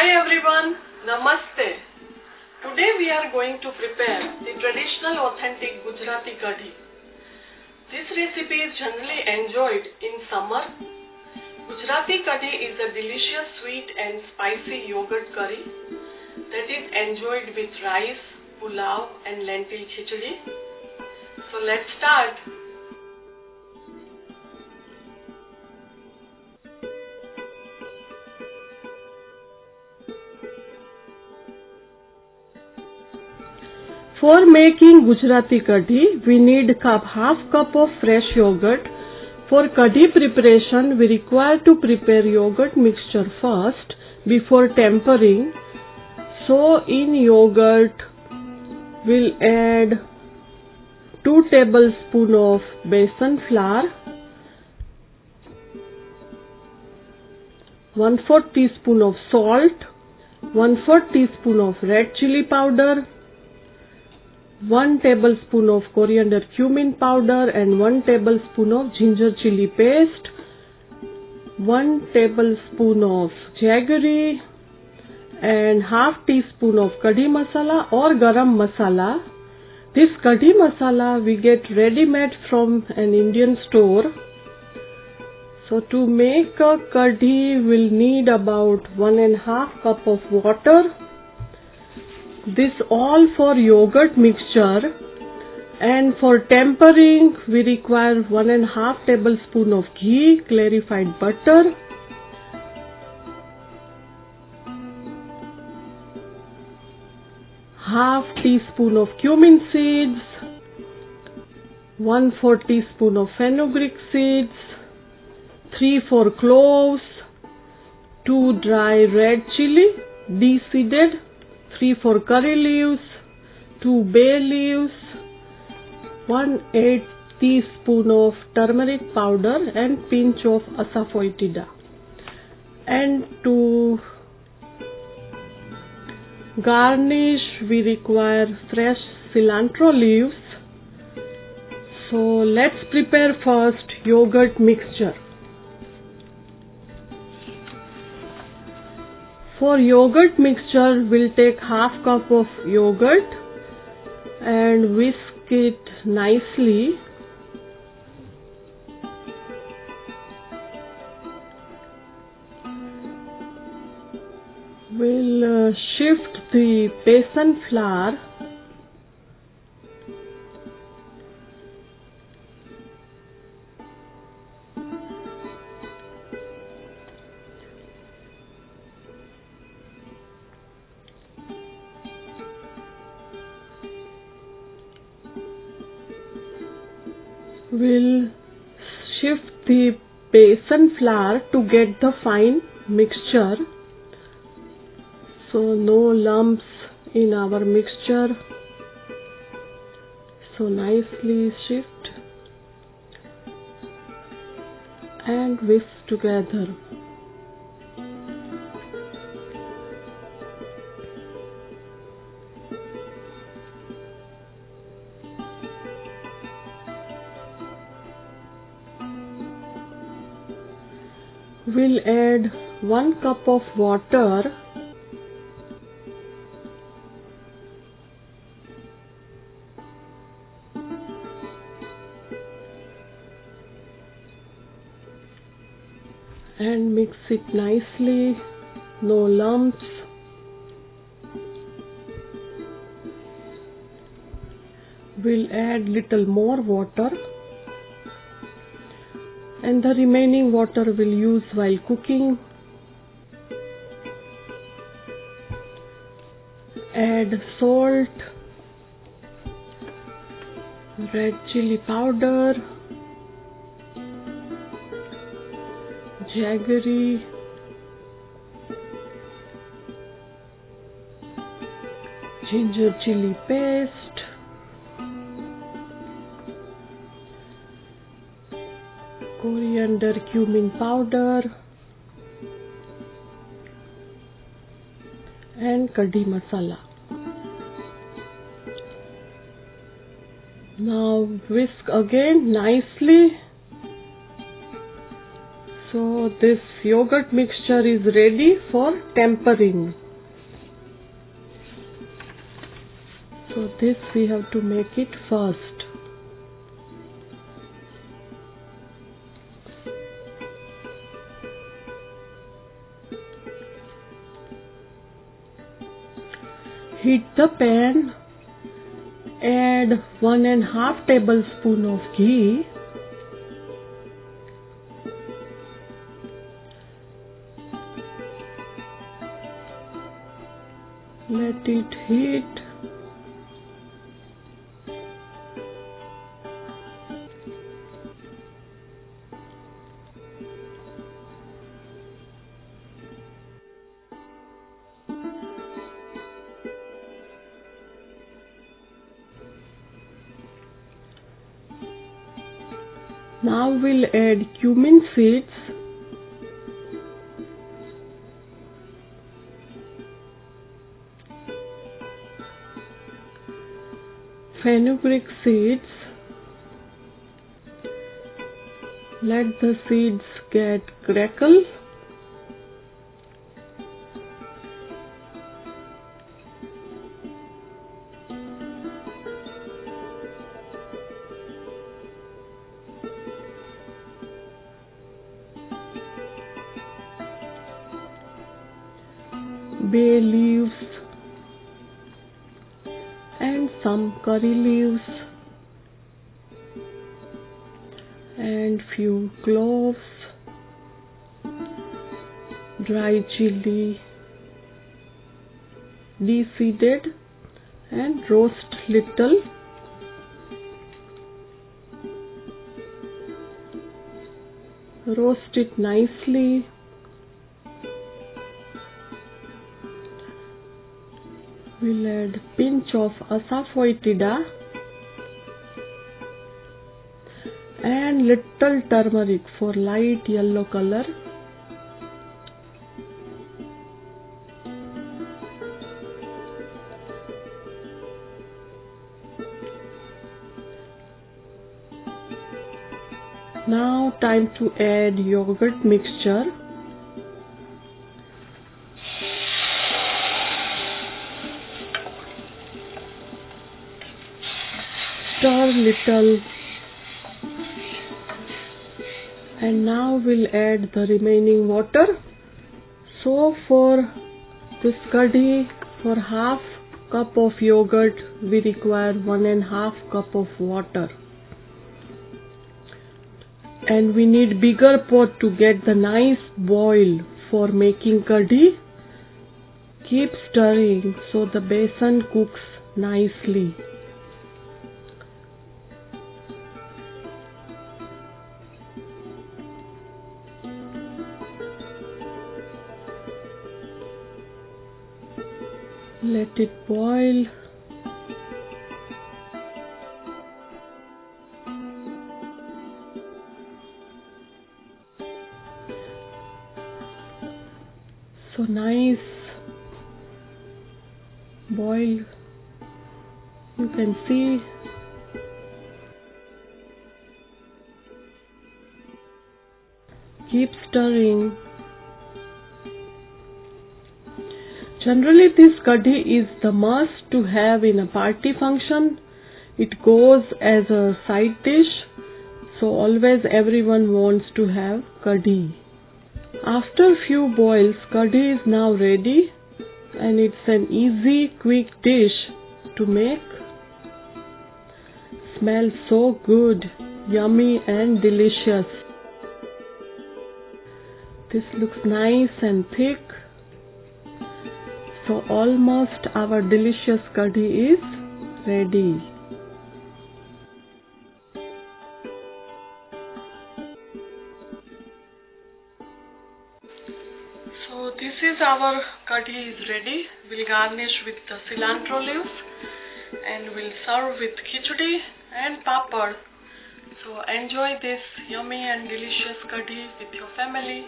Hi everyone, Namaste. Today we are going to prepare the traditional authentic Gujarati kadhi. This recipe is generally enjoyed in summer. Gujarati kadhi is a delicious sweet and spicy yogurt curry that is enjoyed with rice, pulao and lentil khichdi. So let's start. For making Gujarati kadhi, we need half cup of fresh yogurt. For kadhi preparation, we require to prepare yogurt mixture first before tempering. So in yogurt, we'll add 2 tablespoons of besan flour, 1/4 teaspoon of salt, 1/4 teaspoon of red chili powder, 1 tablespoon of coriander cumin powder and 1 tablespoon of ginger chili paste, 1 tablespoon of jaggery and half teaspoon of kadhi masala or garam masala. This kadhi masala we get ready-made from an Indian store. So to make a kadhi we'll need about 1.5 cup of water. This all for yogurt mixture, and for tempering we require 1.5 tablespoon of ghee, clarified butter, half teaspoon of cumin seeds, 1/4 teaspoon of fenugreek seeds, 3-4 cloves, 2 dry red chili de-seeded, 3-4 curry leaves, 2 bay leaves, 1/8 teaspoon of turmeric powder and pinch of asafoetida. And to garnish we require fresh cilantro leaves. So let's prepare first yogurt mixture. For yogurt mixture, we'll take half cup of yogurt and whisk it nicely. We'll shift the besan flour to get the fine mixture, so no lumps in our mixture. So nicely shift and whisk together. We'll add 1 cup of water and mix it nicely, no lumps. We'll add little more water, and the remaining water we'll use while cooking. Add salt, red chili powder, jaggery, ginger chili paste, coriander cumin powder and kadhi masala. Now whisk again nicely. So So this yogurt mixture is ready for tempering. So this we have to make it first. Heat the pan, add 1.5 tablespoons of ghee, let it heat. Now we'll add cumin seeds, fenugreek seeds. Let the seeds get crackle. Bay leaves and some curry leaves and few cloves, dry chili de-seeded, and roast little. Roast it nicely. We'll add pinch of asafoetida and little turmeric for light yellow color. Now time to add yogurt mixture. Stir little, and now we'll add the remaining water. So for this kadhi, for half cup of yogurt we require 1.5 cup of water, and we need bigger pot to get the nice boil for making kadhi. Keep stirring so the besan cooks nicely. Let it boil. So nice boil. You can see keep stirring. Generally this kadhi is the must to have in a party function. It goes as a side dish, so always everyone wants to have kadhi. After few boils, kadhi is now ready, and it's an easy quick dish to make. Smells so good, yummy and delicious. This looks nice and thick. So almost our delicious kadhi is ready. So this is our kadhi is ready. We'll garnish with the cilantro leaves and we'll serve with khichdi and papad. So enjoy this yummy and delicious kadhi with your family.